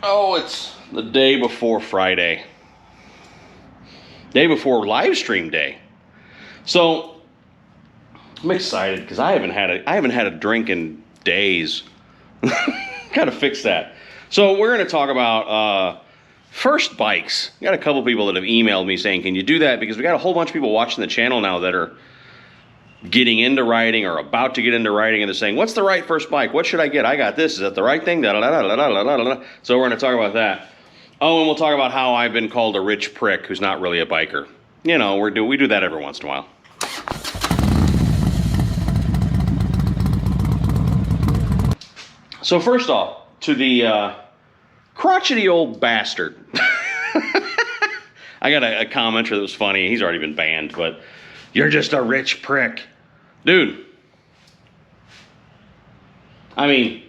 Oh, it's the day before Friday. Day before live stream day. So I'm excited because I haven't had a drink in days. Gotta fix that. So we're gonna talk about first bikes. Got a couple people that have emailed me saying, can you do that? Because we got a whole bunch of people watching the channel now that are getting into riding or about to get into riding, and they're saying, what's the right first bike? What should I get? I got this. Is that the right thing? So we're going to talk about that. Oh, and we'll talk about how I've been called a rich prick who's not really a biker. You know, we do that every once in a while. So first off, to the crotchety old bastard. I got a commenter that was funny. He's already been banned, but you're just a rich prick. Dude. I mean,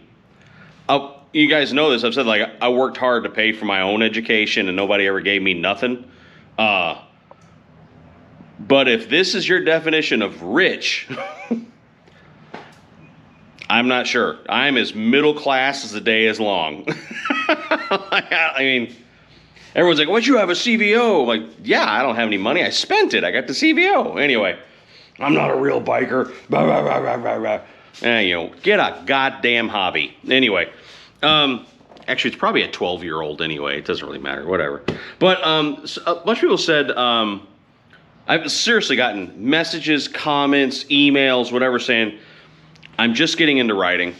you guys know this. I've said, like, I worked hard to pay for my own education and nobody ever gave me nothing. But if this is your definition of rich, I'm not sure. I'm as middle class as the day is long. I mean, everyone's like, what'd you have, a CVO? I'm like, yeah, I don't have any money. I spent it. I got the CVO. Anyway, I'm not a real biker. Blah, blah, blah, blah, blah, blah. You know, get a goddamn hobby. Anyway, actually, it's probably a 12-year-old anyway. It doesn't really matter. Whatever. But so a bunch of people said, I've seriously gotten messages, comments, emails, whatever, saying, I'm just getting into riding.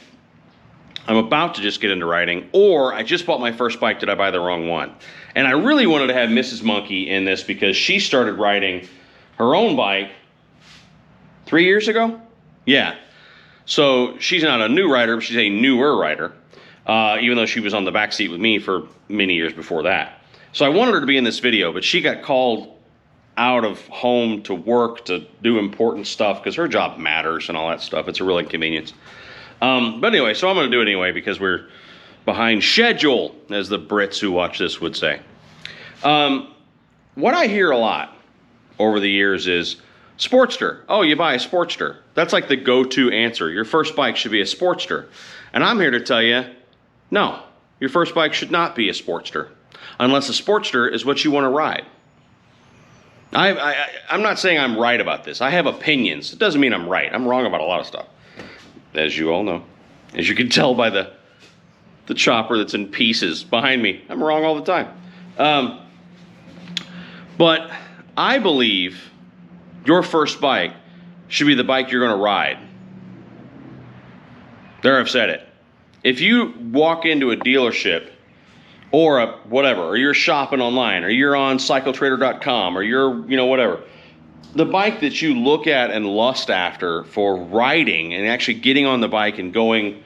I'm about to just get into riding, or I just bought my first bike. Did I buy the wrong one? And I really wanted to have Mrs. Monkey in this because she started riding her own bike 3 years ago. Yeah. So she's not a new rider, but she's a newer rider, even though she was on the back seat with me for many years before that. So I wanted her to be in this video, but she got called out of home to work to do important stuff because her job matters and all that stuff. It's a real inconvenience. But anyway, so I'm going to do it anyway because we're behind schedule, as the Brits who watch this would say. What I hear a lot over the years is, Sportster. Oh, you buy a Sportster. That's like the go-to answer. Your first bike should be a Sportster. And I'm here to tell you, no, your first bike should not be a Sportster, unless a Sportster is what you want to ride. I'm not saying I'm right about this. I have opinions. It doesn't mean I'm right. I'm wrong about a lot of stuff, as you all know. As you can tell by the chopper that's in pieces behind me. I'm wrong all the time. But I believe your first bike should be the bike you're going to ride. There, I've said it. If you walk into a dealership or a whatever, or you're shopping online, or you're on cycletrader.com, or you're, you know, whatever, the bike that you look at and lust after for riding and actually getting on the bike and going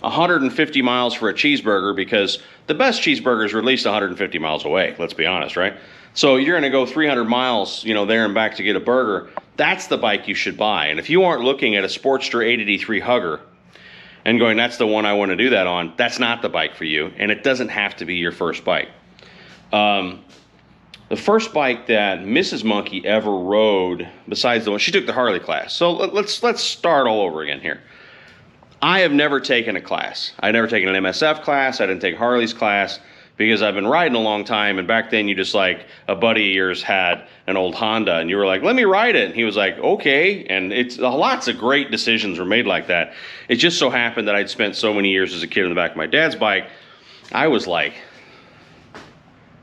150 miles for a cheeseburger, because the best cheeseburgers are at least 150 miles away, let's be honest, right? So you're going to go 300 miles, you know, there and back to get a burger. That's the bike you should buy. And if you aren't looking at a Sportster 883 Hugger and going, that's the one I want to do that on, that's not the bike for you. And it doesn't have to be your first bike. The first bike that Mrs. Monkey ever rode, besides the one, she took the Harley class. So let's start all over again here. I have never taken a class. I've never taken an MSF class. I didn't take Harley's class because I've been riding a long time. And back then you just, like, a buddy of yours had an old Honda and you were like, let me ride it. And he was like, okay. And it's lots of great decisions were made like that. It just so happened that I'd spent so many years as a kid on the back of my dad's bike. I was like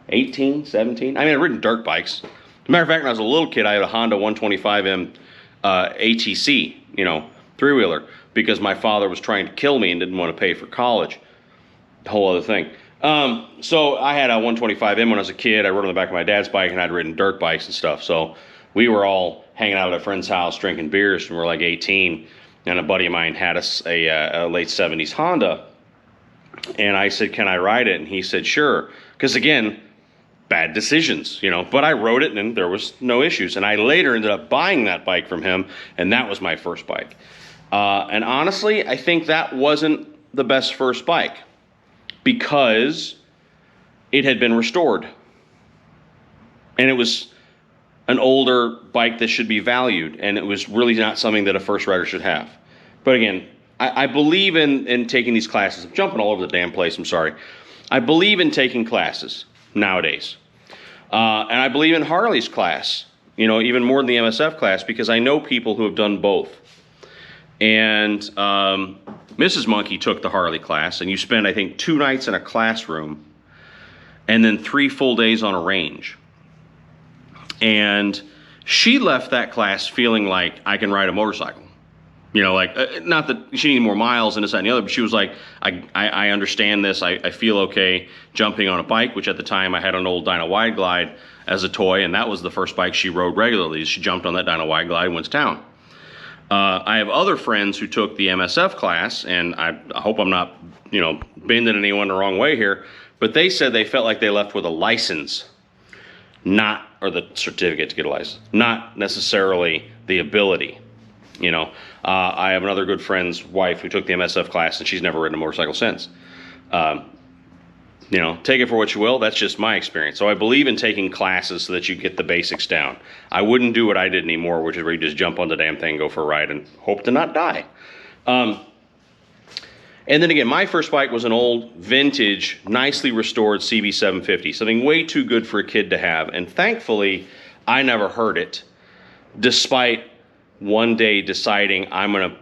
18, 17. I mean, I'd ridden dirt bikes. As a matter of fact, when I was a little kid, I had a Honda 125M ATC, you know, three-wheeler, because my father was trying to kill me and didn't want to pay for college. The whole other thing. So I had a 125M when I was a kid. I rode on the back of my dad's bike, and I'd ridden dirt bikes and stuff. So we were all hanging out at a friend's house drinking beers when we were like 18. And a buddy of mine had a late 70s Honda. And I said, can I ride it? And he said, sure. Because again, bad decisions, you know. But I rode it, and there was no issues. And I later ended up buying that bike from him, and that was my first bike. And honestly, I think that wasn't the best first bike, because it had been restored. And it was an older bike that should be valued, and it was really not something that a first rider should have. But again, I believe in taking these classes. I'm jumping all over the damn place, I'm sorry. I believe in taking classes nowadays. And I believe in Harley's class, you know, even more than the MSF class, because I know people who have done both. And Mrs. Monkey took the Harley class, and you spend, I think, 2 nights in a classroom and then 3 full days on a range. And she left that class feeling like, I can ride a motorcycle. You know, like, not that she needed more miles and this, that, and the other, but she was like, I understand this. I feel okay jumping on a bike, which at the time I had an old Dyna Wide Glide as a toy, and that was the first bike she rode regularly. She jumped on that Dyna Wide Glide and went to town. I have other friends who took the MSF class, and I hope I'm not, you know, bending anyone the wrong way here, but they said they felt like they left with a license, or the certificate to get a license, not necessarily the ability. You know, I have another good friend's wife who took the MSF class, and she's never ridden a motorcycle since. You know, take it for what you will. That's just my experience. So I believe in taking classes so that you get the basics down. I wouldn't do what I did anymore, which is where you just jump on the damn thing, go for a ride, and hope to not die. And then again, my first bike was an old, vintage, nicely restored CB750, something way too good for a kid to have. And thankfully, I never heard it, despite one day deciding I'm going to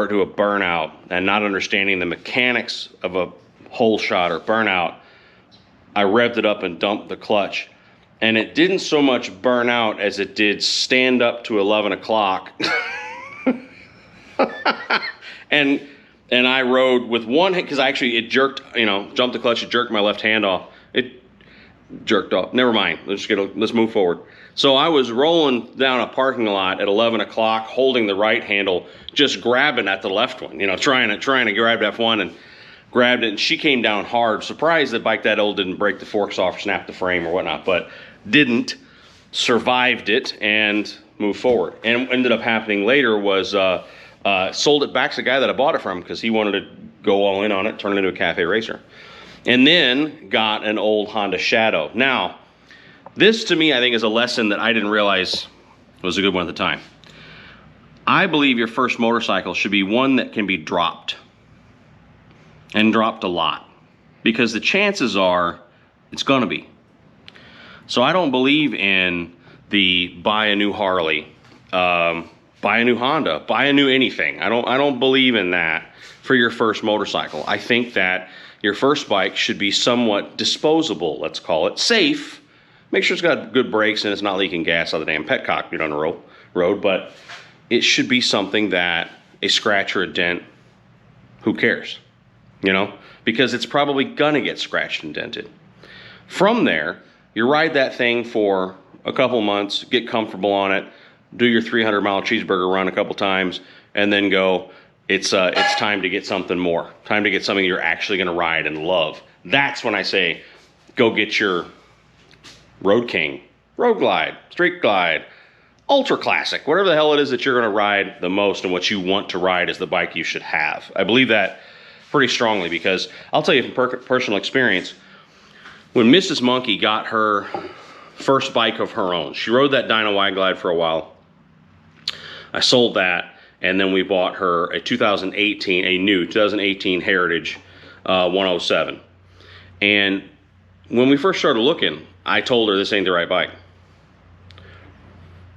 do a burnout and not understanding the mechanics of a hole shot or burnout. I revved it up and dumped the clutch, and it didn't so much burn out as it did stand up to 11 o'clock. and I rode with one hand, because it jerked, you know, jumped the clutch, it jerked my left hand off. It jerked off. Never mind. Let's move forward. So I was rolling down a parking lot at 11 o'clock, holding the right handle, just grabbing at the left one, you know, trying to grab F1, and grabbed it, and she came down hard. Surprised that bike that old didn't break the forks off, snap the frame or whatnot, but didn't. Survived it and moved forward. And what ended up happening later was sold it back to the guy that I bought it from, because he wanted to go all in on it, turn it into a cafe racer. And then got an old Honda Shadow. Now, this to me, I think, is a lesson that I didn't realize was a good one at the time. I believe your first motorcycle should be one that can be dropped, and dropped a lot, because the chances are it's gonna be. So I don't believe in the buy a new Harley, buy a new Honda, buy a new anything. I don't believe in that for your first motorcycle. I think that your first bike should be somewhat disposable, let's call it, safe. Make sure it's got good brakes and it's not leaking gas out of the damn petcock on the road, but it should be something that a scratch or a dent, who cares? You know, because it's probably gonna get scratched and dented. From there, you ride that thing for a couple months, get comfortable on it, do your 300-mile cheeseburger run a couple times, and then go, it's time to get something more. Time to get something you're actually gonna ride and love. That's when I say, go get your Road King, Road Glide, Street Glide, Ultra Classic, whatever the hell it is that you're gonna ride the most and what you want to ride is the bike you should have. I believe that pretty strongly, because I'll tell you from personal experience, when Mrs. Monkey got her first bike of her own, she rode that Dyna Wide Glide for a while. I sold that, and then we bought her a 2018, a new 2018 Heritage 107. And when we first started looking, I told her this ain't the right bike.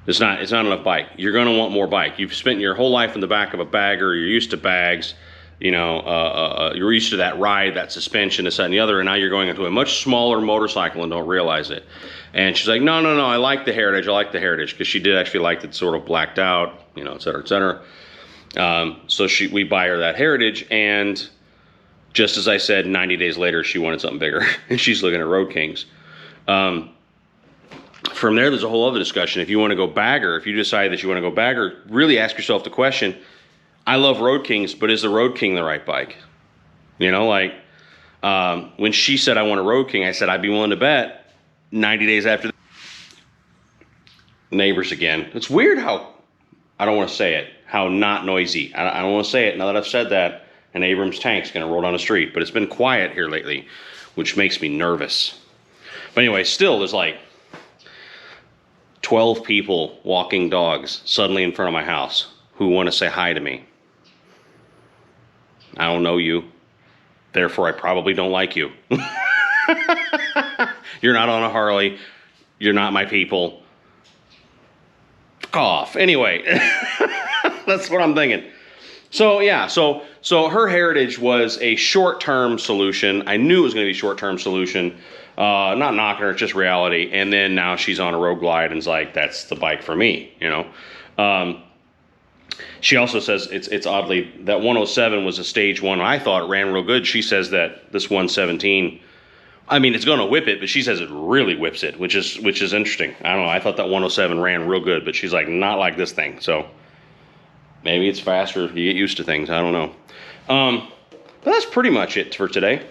It's not enough bike. You're gonna want more bike. You've spent your whole life in the back of a bagger, you're used to bags, you know, you're used to that ride, that suspension, this, that, and the other, and now you're going into a much smaller motorcycle and don't realize it. And she's like, no, I like the Heritage, because she did actually like it sort of blacked out, you know, et cetera, et cetera. So we buy her that Heritage, and just as I said, 90 days later, she wanted something bigger, and she's looking at Road Kings. From there, there's a whole other discussion. If you want to go bagger, if you decide that you want to go bagger, really ask yourself the question, I love Road Kings, but is the Road King the right bike? You know, like, when she said I want a Road King, I said I'd be willing to bet 90 days after that. Neighbors again. It's weird how, I don't want to say it, how not noisy. I don't want to say it. Now that I've said that, an Abrams tank's going to roll down the street. But it's been quiet here lately, which makes me nervous. But anyway, still, there's like 12 people walking dogs suddenly in front of my house who want to say hi to me. I don't know you. Therefore, I probably don't like you. You're not on a Harley. You're not my people. Fuck off. Anyway, that's what I'm thinking. So yeah, so her Heritage was a short-term solution. I knew it was going to be a short-term solution. Not knocking her, it's just reality. And then now she's on a Road Glide and is like, that's the bike for me, you know. She also says it's oddly that 107 was a stage one. I thought it ran real good. She says that this 117, I mean, it's going to whip it, but she says it really whips it, which is interesting. I don't know. I thought that 107 ran real good, but she's like, not like this thing. So maybe it's faster. You get used to things. I don't know. But that's pretty much it for today.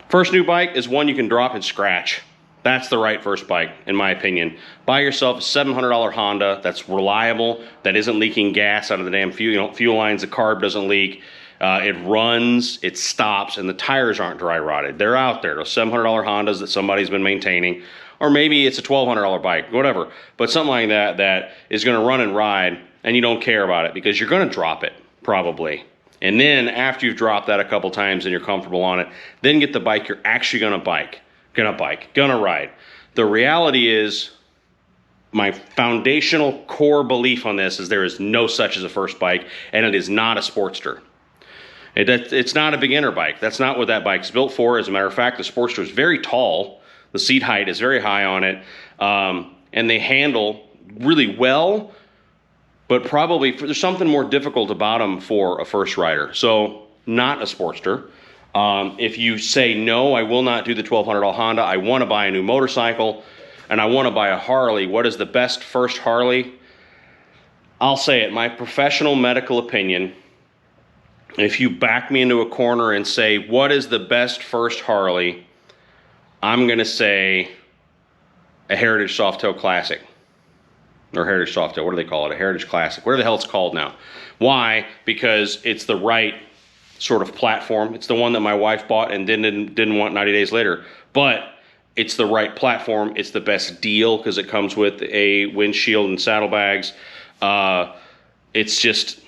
First new bike is one you can drop and scratch. That's the right first bike, in my opinion. Buy yourself a $700 Honda that's reliable, that isn't leaking gas out of the damn fuel lines. The carb doesn't leak. It runs, it stops, and the tires aren't dry rotted. They're out there. Those $700 Hondas that somebody's been maintaining. Or maybe it's a $1,200 bike, whatever. But something like that is going to run and ride, and you don't care about it because you're going to drop it, probably. And then after you've dropped that a couple times and you're comfortable on it, then get the bike you're actually going to ride. The reality is, my foundational core belief on this is there is no such as a first bike, and it is not a Sportster. It's not a beginner bike. That's not what that bike's built for. As a matter of fact, the Sportster is very tall. The seat height is very high on it, and they handle really well, but probably there's something more difficult about them for a first rider. So not a Sportster. If you say, no, I will not do the $1,200 Honda, I want to buy a new motorcycle, and I want to buy a Harley, what is the best first Harley? I'll say it, my professional medical opinion, if you back me into a corner and say, what is the best first Harley? I'm going to say a Heritage Softail Classic. Or Heritage Softail, what do they call it? A Heritage Classic, whatever the hell it's called now. Why? Because it's the right sort of platform. It's the one that my wife bought and didn't want 90 days later. But it's the right platform. It's the best deal because it comes with a windshield and saddlebags. It's just,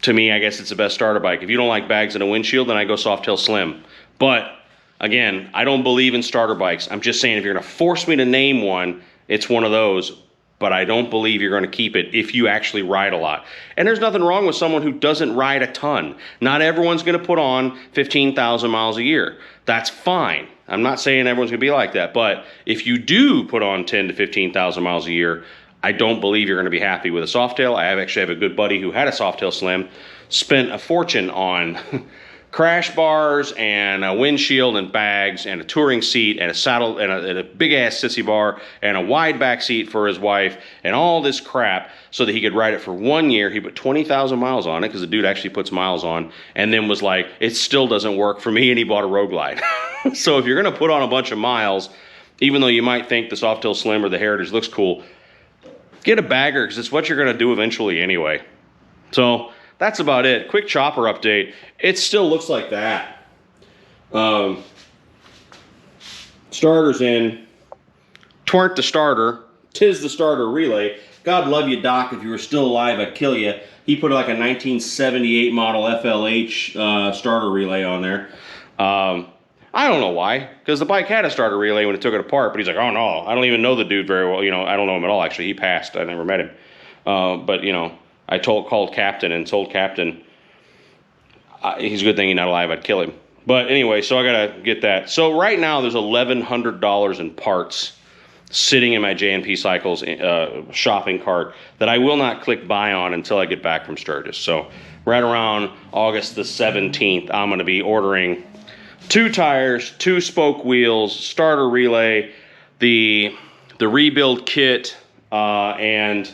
to me, I guess it's the best starter bike. If you don't like bags and a windshield, then I go Softail Slim. But again, I don't believe in starter bikes. I'm just saying if you're going to force me to name one, it's one of those. But I don't believe you're going to keep it if you actually ride a lot. And there's nothing wrong with someone who doesn't ride a ton. Not everyone's going to put on 15,000 miles a year. That's fine. I'm not saying everyone's going to be like that. But if you do put on 10 to 15,000 miles a year, I don't believe you're going to be happy with a Softail. I actually have a good buddy who had a Softail Slim, spent a fortune on crash bars and a windshield and bags and a touring seat and a saddle and a big ass sissy bar and a wide back seat for his wife and all this crap so that he could ride it for 1 year. He put 20,000 miles on it because the dude actually puts miles on, and then was like, it still doesn't work for me, and he bought a Road Glide. So if you're going to put on a bunch of miles, even though you might think the Softail Slim or the Heritage looks cool, get a bagger because it's what you're going to do eventually anyway. So that's about it. Quick chopper update. It still looks like that. Starter's in. Twarn't the starter. Tis the starter relay. God love you, Doc. If you were still alive, I'd kill you. He put like a 1978 model FLH starter relay on there. I don't know why, because the bike had a starter relay when it took it apart, but he's like, oh no, I don't even know the dude very well. You know, I don't know him at all, actually. He passed. I never met him. But, you know, I called Captain and told Captain, he's a good thing he's not alive, I'd kill him. But anyway, so I got to get that. So right now there's $1,100 in parts sitting in my J&P Cycles shopping cart that I will not click buy on until I get back from Sturgis. So right around August the 17th, I'm going to be ordering 2 tires, 2 spoke wheels, starter relay, the rebuild kit, and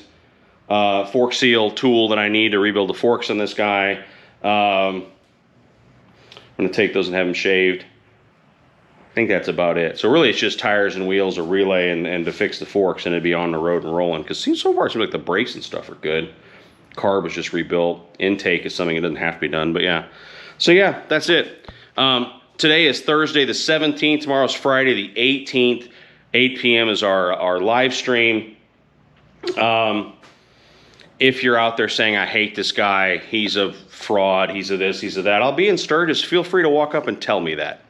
fork seal tool that I need to rebuild the forks on this guy. I'm going to take those and have them shaved. I think that's about it. So really it's just tires and wheels, a relay, and to fix the forks, and it'd be on the road and rolling. Because so far it seems like the brakes and stuff are good. Carb was just rebuilt. Intake is something that doesn't have to be done, but yeah. So yeah, that's it. Today is Thursday the 17th. Tomorrow's Friday the 18th. 8 p.m. is our live stream. if you're out there saying, I hate this guy, he's a fraud, he's a this, he's a that, I'll be in Sturgis. Feel free to walk up and tell me that.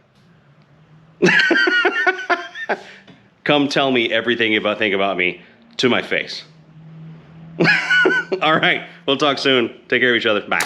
Come tell me everything you think about me to my face. All right. We'll talk soon. Take care of each other. Bye.